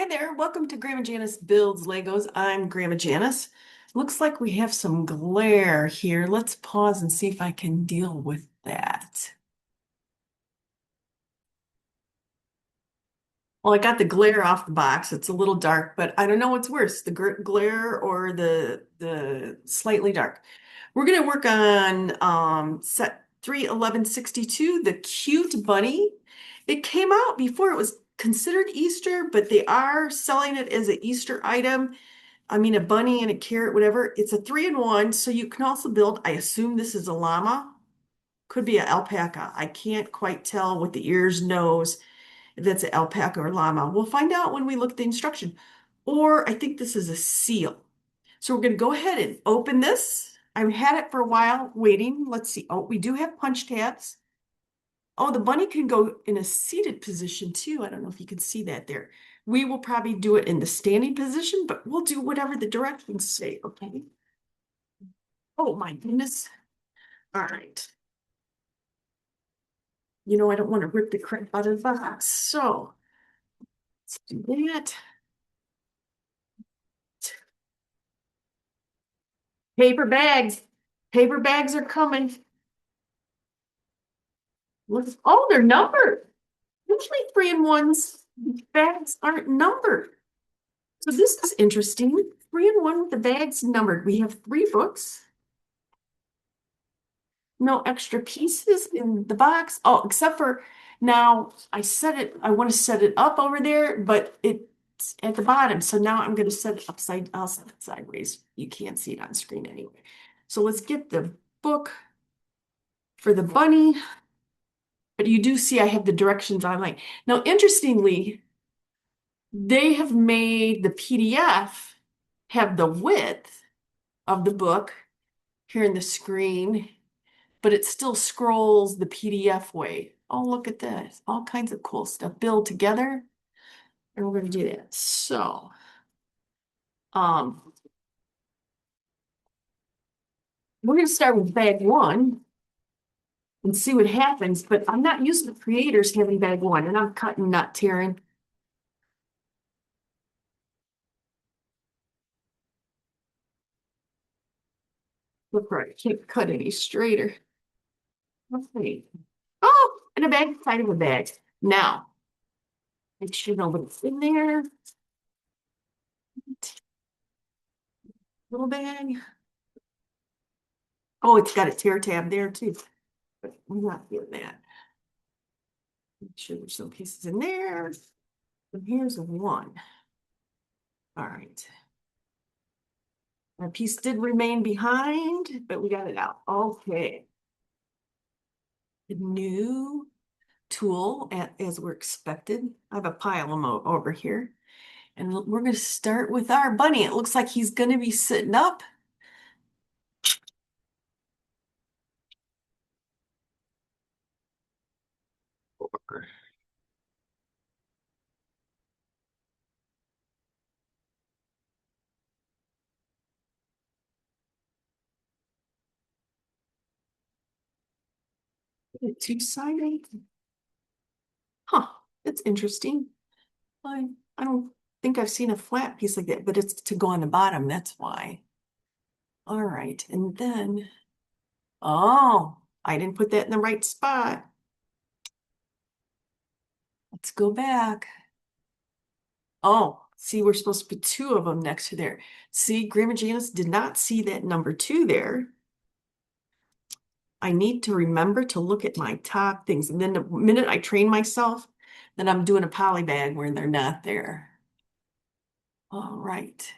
Hi there, welcome to Grandma Janice Builds Legos. I'm Grandma Janice. Looks like we have some glare here. Let's pause and see if I can deal with that. Well, I got the glare off the box. It's a little dark, but I don't know what's worse, the glare or the slightly dark. We're going to work on set 31162, the cute bunny. It came out before it was considered Easter, but they are selling it as an Easter item. I mean, a bunny and a carrot, whatever. It's a 3-in-1, so you can also build, I assume this is a llama. Could be an alpaca. I can't quite tell with the ears, nose, if that's an alpaca or llama. We'll find out when we look at the instruction. Or I think this is a seal. So we're going to go ahead and open this. I've had it for a while waiting. Let's see. Oh, we do have punch tabs. Oh, the bunny can go in a seated position too. I don't know if you can see that there. We will probably do it in the standing position, but we'll do whatever the directions say, okay? Oh my goodness. All right. You know, I don't want to rip the crap out of the box. So let's do that. Paper bags. Paper bags are coming. Look, oh, they're numbered. Usually 3-in-1s bags aren't numbered. So this is interesting. 3-in-1 with the bags numbered. We have 3 books. No extra pieces in the box. Oh, except for now I want to set it up over there, but it's at the bottom. So now I'm going to set it I'll set it sideways. You can't see it on screen anyway. So let's get the book for the bunny. But you do see I have the directions online. Now, interestingly, they have made the PDF have the width of the book here in the screen, but it still scrolls the PDF way. Oh, look at this. All kinds of cool stuff built together. And we're going to do that. So, um, we're going to start with bag 1 and see what happens. But I'm not used to creators having bag 1, and I'm cutting, not tearing. Look right, can't cut any straighter. Okay. Oh, and a bag inside of a bag. Now, make sure nobody's in there. Little bag. Oh, it's got a tear tab there too. But I'm not doing that. Make sure there's no pieces in there. And here's 1. All right. Our piece did remain behind, but we got it out. Okay. The new tool, as we're expected. I have a pile of them over here. And we're going to start with our bunny. It looks like he's going to be sitting up. Two-sided. Huh, that's interesting. I don't think I've seen a flat piece like that, but it's to go on the bottom, that's why. All right, and then, oh, I didn't put that in the right spot. Let's go back. Oh, see, we're supposed to put 2 of them next to there. See, Grandma Janice did not see that number 2 there. I need to remember to look at my top things. And then the minute I train myself, then I'm doing a poly bag where they're not there. All right.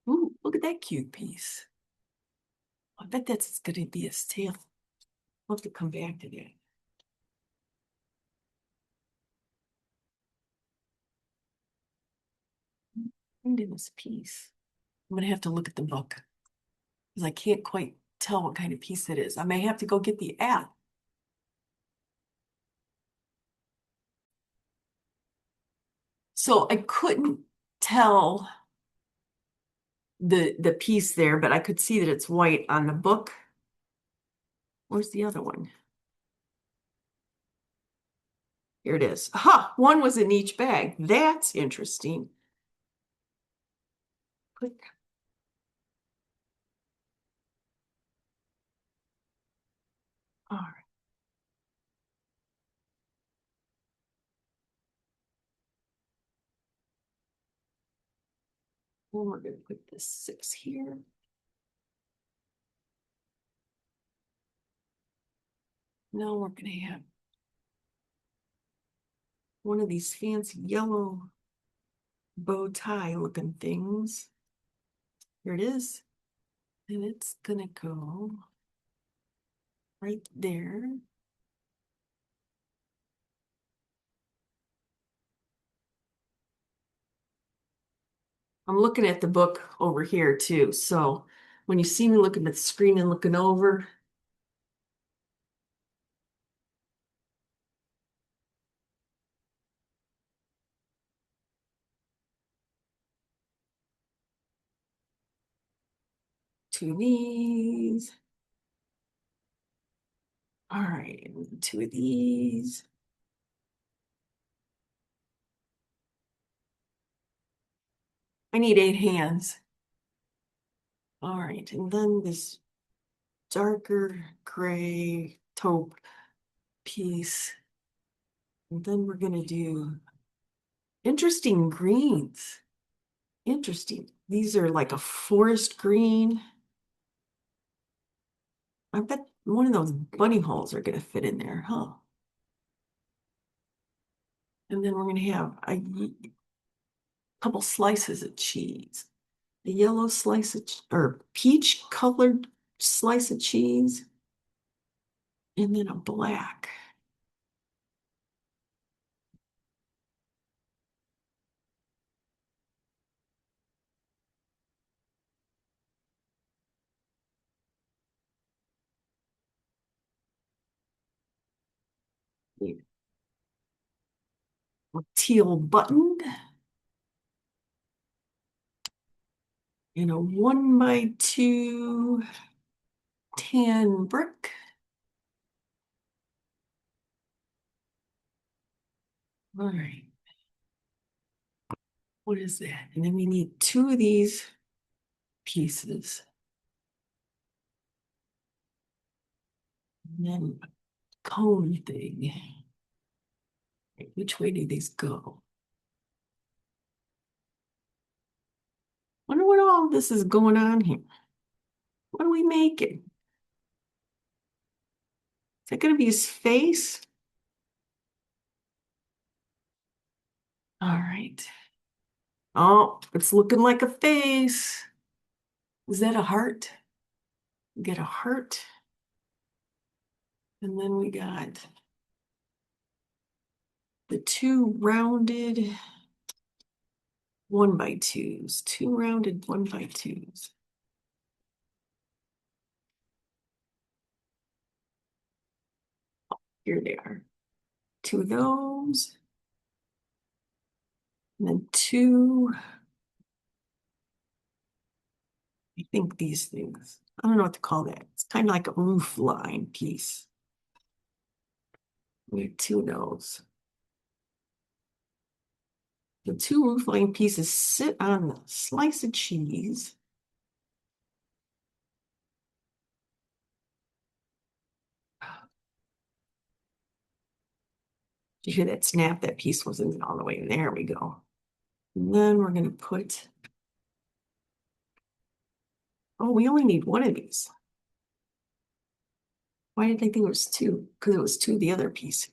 Ooh, look at that cute piece. I bet that's going to be his tail. We'll have to come back to that. Find in this piece. I'm going to have to look at the book because I can't quite tell what kind of piece it is. I may have to go get the app. So I couldn't tell the piece there, but I could see that it's white on the book. Where's the other one? Here it is. Aha, one was in each bag. That's interesting. Click. All right. Well, we're going to put this 6 here. Now we're going to have one of these fancy yellow bow tie looking things. Here it is. And it's going to go right there. I'm looking at the book over here too. So when you see me looking at the screen and looking over, two of these. All right, two of these. I need 8 hands. All right, and then this darker gray taupe piece. And then we're gonna do interesting greens. Interesting. These are like a forest green. I bet one of those bunny holes are gonna fit in there, huh? And then we're gonna have a couple slices of cheese. A yellow slice of, or peach colored slice of cheese, and then a black. A teal button and a 1x2 tan brick. All right. What is that? And then we need 2 of these pieces. And then a cone thing. Which way do these go? Wonder what all this is going on here. What are we making? Is that going to be his face? All right. Oh, it's looking like a face. Is that a heart? We get a heart. And then we got the 2 rounded 1x2s, 2 rounded 1x2s. Here they are. 2 of those. And then 2, I think these things. I don't know what to call that. It's kind of like a roof line piece. We have 2 of those. The 2 roof line pieces sit on the slice of cheese. Did you hear that snap? That piece wasn't all the way in. There we go. And then we're going to put, oh, we only need 1 of these. Why did I think it was 2? Because it was 2 the other piece.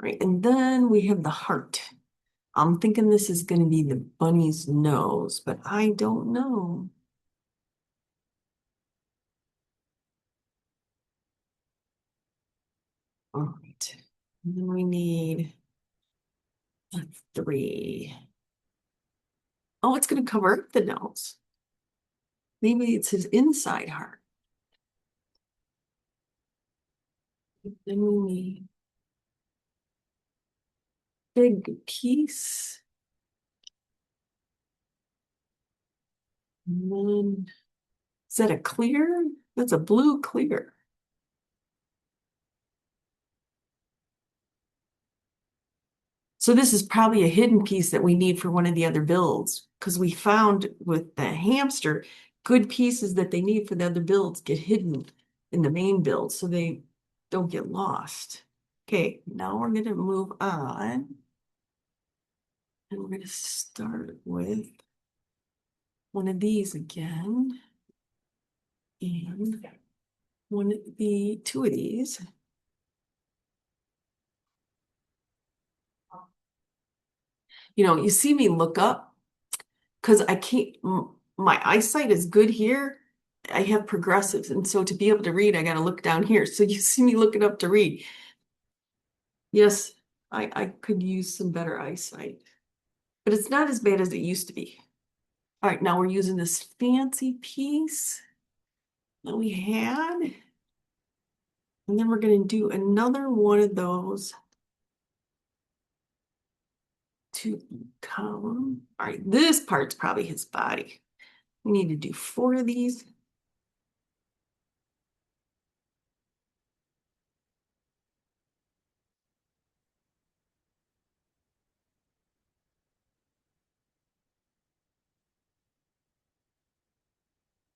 Right, and then we have the heart. I'm thinking this is going to be the bunny's nose, but I don't know. All right, and then we need a 3. Oh, it's going to cover up the nose. Maybe it's his inside heart. Then we need a big piece. And then, is that a clear? That's a blue clear. So this is probably a hidden piece that we need for one of the other builds because we found with the hamster, good pieces that they need for the other builds get hidden in the main build so they don't get lost. Okay, now we're going to move on and we're going to start with one of these again and two of these. You know, you see me look up because I can't, my eyesight is good here. I have progressives. And so to be able to read, I got to look down here. So you see me looking up to read. Yes, I could use some better eyesight, but it's not as bad as it used to be. All right, now we're using this fancy piece that we had. And then we're going to do another one of those to column. All right, this part's probably his body. We need to do 4 of these.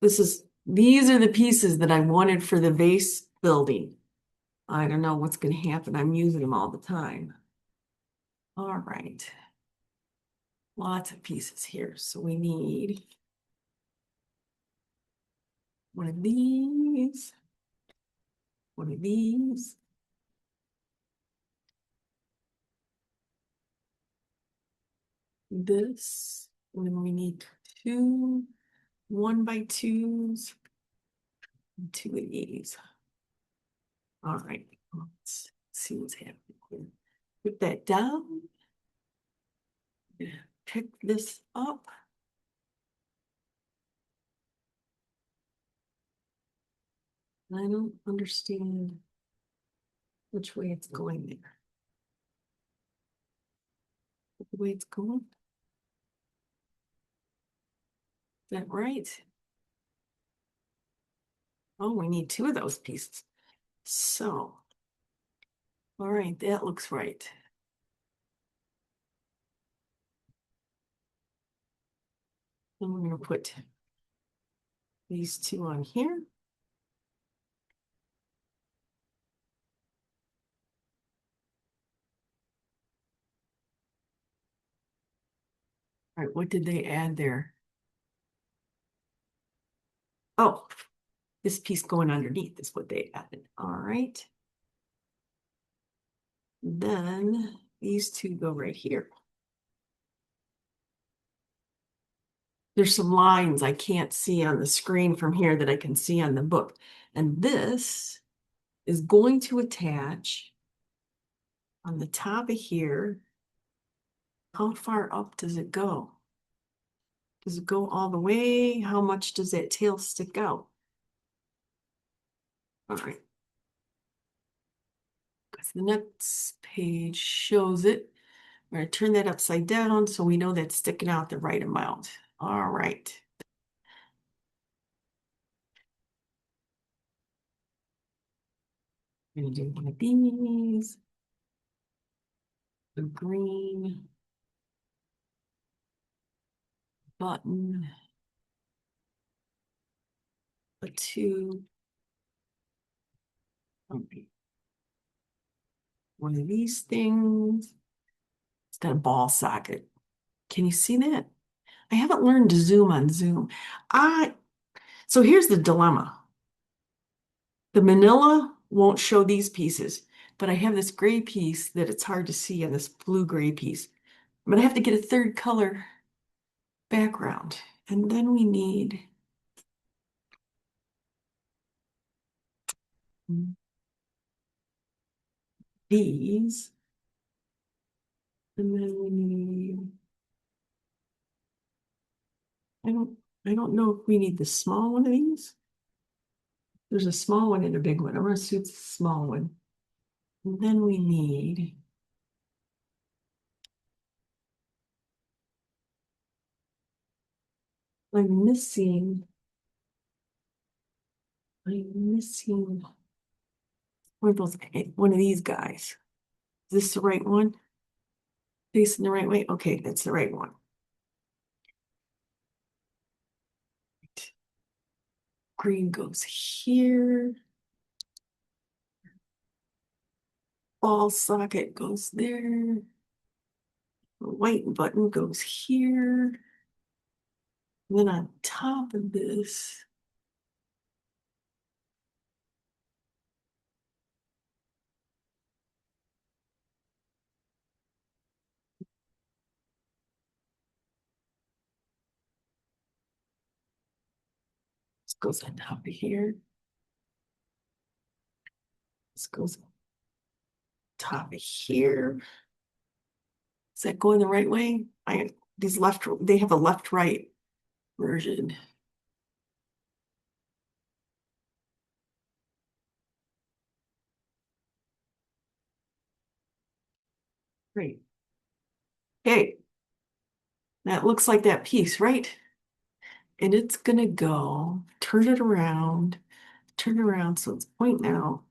These are the pieces that I wanted for the vase building. I don't know what's going to happen. I'm using them all the time. All right. Lots of pieces here. So we need one of these, one of these, this, and then we need 2 1x2s, and 2 of these. All right, let's see what's happening here. Put that down. Pick this up. I don't understand which way it's going there. The way it's going. Is that right? Oh, we need 2 of those pieces. So, all right, that looks right. Then we're going to put these 2 on here. All right, what did they add there? Oh, this piece going underneath is what they added. All right. Then these 2 go right here. There's some lines I can't see on the screen from here that I can see on the book. And this is going to attach on the top of here. How far up does it go? Does it go all the way? How much does that tail stick out? All right. Because the next page shows it. We're going to turn that upside down so we know that's sticking out the right amount. All right. I'm going to do one of these. The green button. A 2. Okay. One of these things. It's got a ball socket. Can you see that? I haven't learned to zoom on Zoom. So here's the dilemma. The manila won't show these pieces, but I have this gray piece that it's hard to see on this blue gray piece. I'm gonna have to get a 3rd color background. And then we need these. And then we need, I don't know if we need the small one of these. There's a small one and a big one. I'm gonna suit the small one. And then we need I'm missing, one of those, one of these guys. Is this the right one? Facing the right way? Okay, that's the right one. Green goes here. Ball socket goes there. The white button goes here. And then on top of this, this goes on top of here. This goes on top of here. Is that going the right way? These left, they have a left-right version. Great. Okay. That looks like that piece, right? And it's gonna go, turn it around so it's pointing out,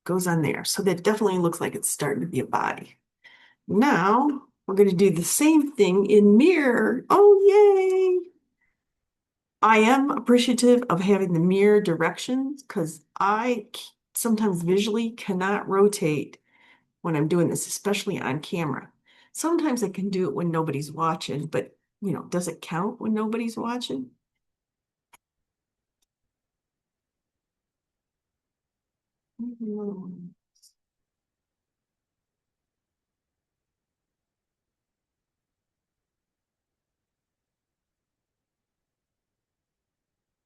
goes on there. So that definitely looks like it's starting to be a body. Now we're gonna do the same thing in mirror. Oh, yay! I am appreciative of having the mirror directions because sometimes visually cannot rotate when I'm doing this, especially on camera. Sometimes I can do it when nobody's watching, but does it count when nobody's watching? Mhm.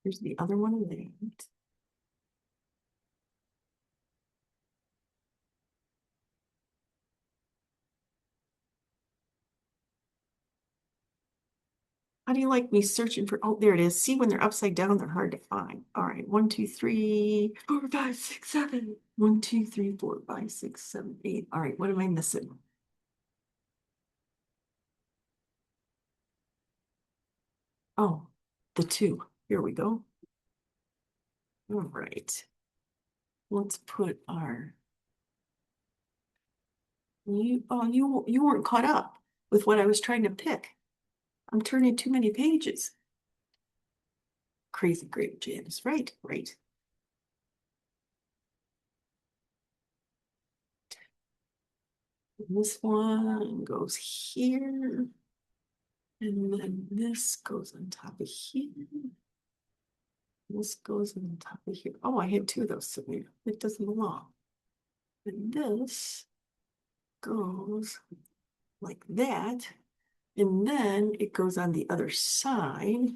Here's the other one of that. How do you like me searching for? Oh, there it is. See, when they're upside down, they're hard to find. All right, 1, 2, 3, 4, 5, 6, 7. 1, 2, 3, 4, 5, 6, 7, 8. All right, what am I missing? Oh, the 2. Here we go. All right. Let's put our you weren't caught up with what I was trying to pick. I'm turning too many pages. Crazy great, Janice. Right, right. And this one goes here. And then this goes on top of here. This goes on top of here. Oh, I had 2 of those sitting there. It doesn't belong. And this goes like that. And then it goes on the other side.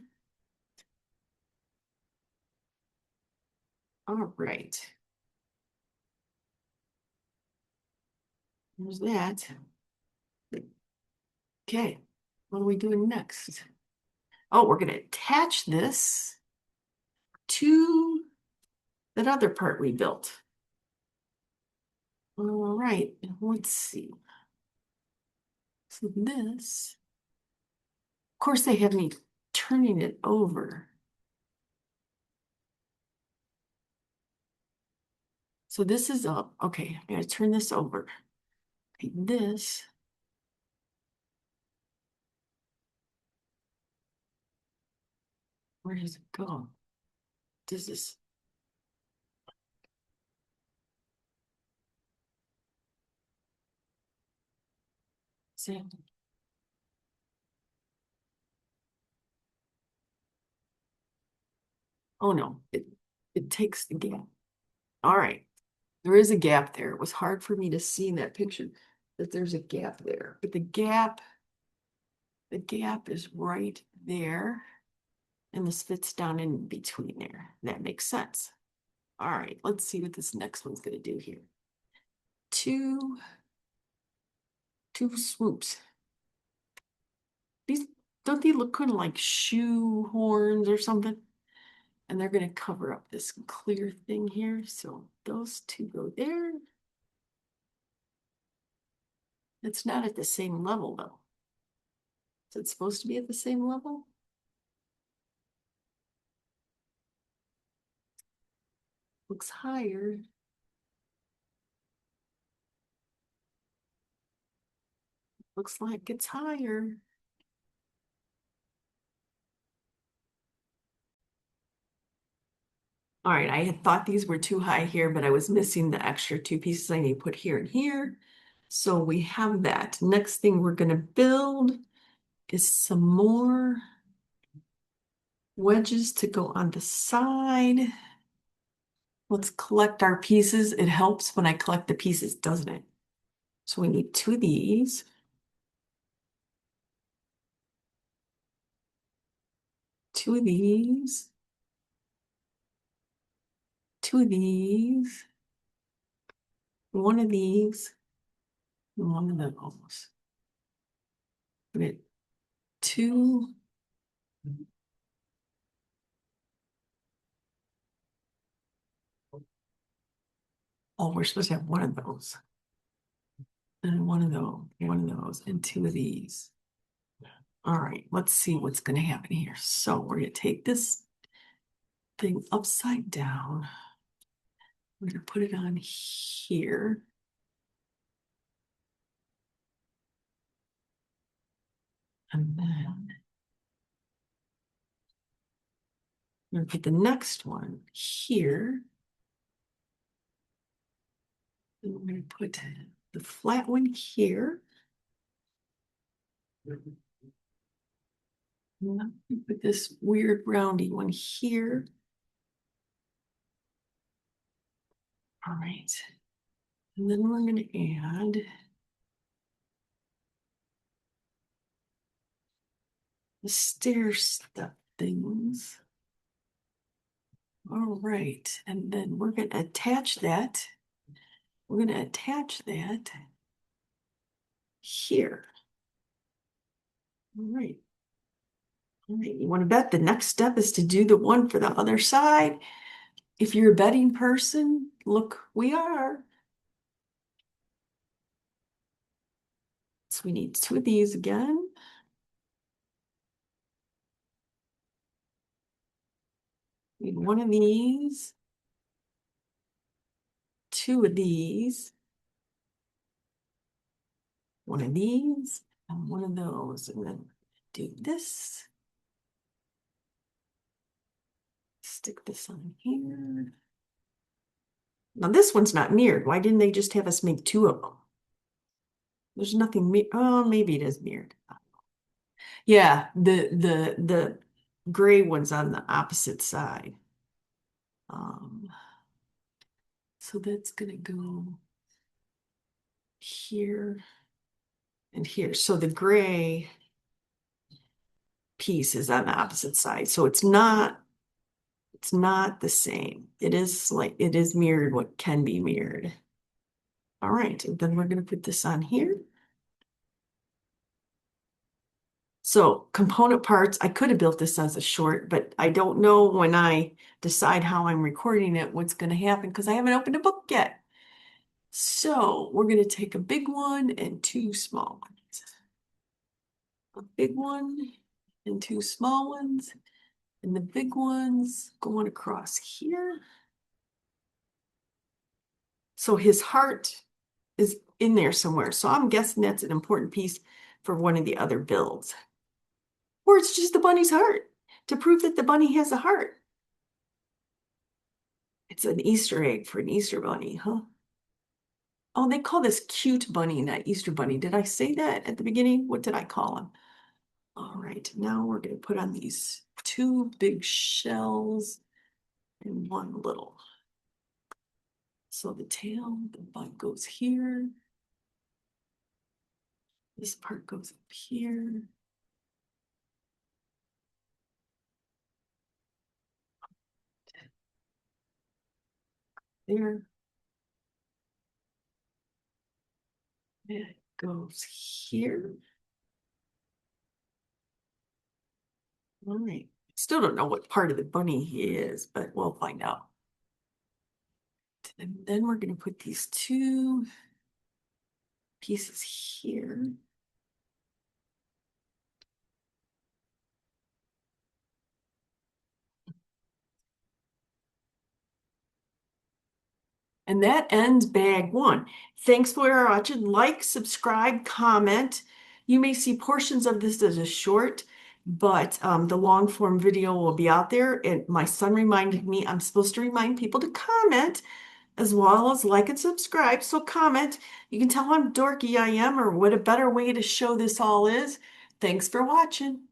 All right. There's that. Okay. What are we doing next? Oh, we're going to attach this to that other part we built. All right. Let's see. So this, of course, they have me turning it over. So this is up. Okay, I gotta turn this over. Okay, this. Where does it go? Does this? Say, oh no, it takes the gap. All right, there is a gap there. It was hard for me to see in that picture that there's a gap there, but the gap is right there, and this fits down in between there. That makes sense. All right, let's see what this next one's gonna do here. Two, two swoops. These don't they look kind of like shoe horns or something? And they're gonna cover up this clear thing here. So those 2 go there. It's not at the same level though. Is it supposed to be at the same level? Looks higher. Looks like it's higher. All right, I had thought these were too high here, but I was missing the extra two pieces I need to put here and here. So we have that. Next thing we're going to build is some more wedges to go on the side. Let's collect our pieces. It helps when I collect the pieces, doesn't it? So we need two of these. Two of these. Two of these. One of these. And one of those. Put it two. Oh, we're supposed to have one of those. And one of those, and two of these. All right, let's see what's going to happen here. So we're going to take this thing upside down. We're going to put it on here. And then we're going to put the next one here. And we're going to put the flat one here. And put this weird roundy one here. All right. And then we're going to add the stair step things. All right. And then we're going to attach that. We're going to attach that here. All right. All right. You want to bet the next step is to do the one for the other side. If you're a betting person, look, we are. So we need two of these again. We need one of these. Two of these. One of these. And one of those. And then do this. Stick this on here. Now this one's not mirrored. Why didn't they just have us make two of them? There's nothing, oh, maybe it is mirrored. Yeah, the gray one's on the opposite side. So that's gonna go here and here. So the gray piece is on the opposite side. So it's not the same. It is mirrored what can be mirrored. All right, and then we're gonna put this on here. So component parts, I could have built this as a short, but I don't know when I decide how I'm recording it, what's going to happen because I haven't opened a book yet. So we're going to take a big one and two small ones. A big one and two small ones. And the big ones going across here. So his heart is in there somewhere. So I'm guessing that's an important piece for one of the other builds. Or it's just the bunny's heart to prove that the bunny has a heart. It's an Easter egg for an Easter bunny, huh? Oh, they call this cute bunny, not Easter bunny. Did I say that at the beginning? What did I call him? All right, now we're going to put on these two big shells and one little. So the tail, the butt goes here. This part goes up here. There. It goes here. All right. Still don't know what part of the bunny he is, but we'll find out. And then we're going to put these two pieces here. And that ends bag one. Thanks for watching. Like, subscribe, comment. You may see portions of this as a short, but the long form video will be out there. And my son reminded me I'm supposed to remind people to comment as well as like and subscribe. So comment. You can tell how dorky I am or what a better way to show this all is. Thanks for watching.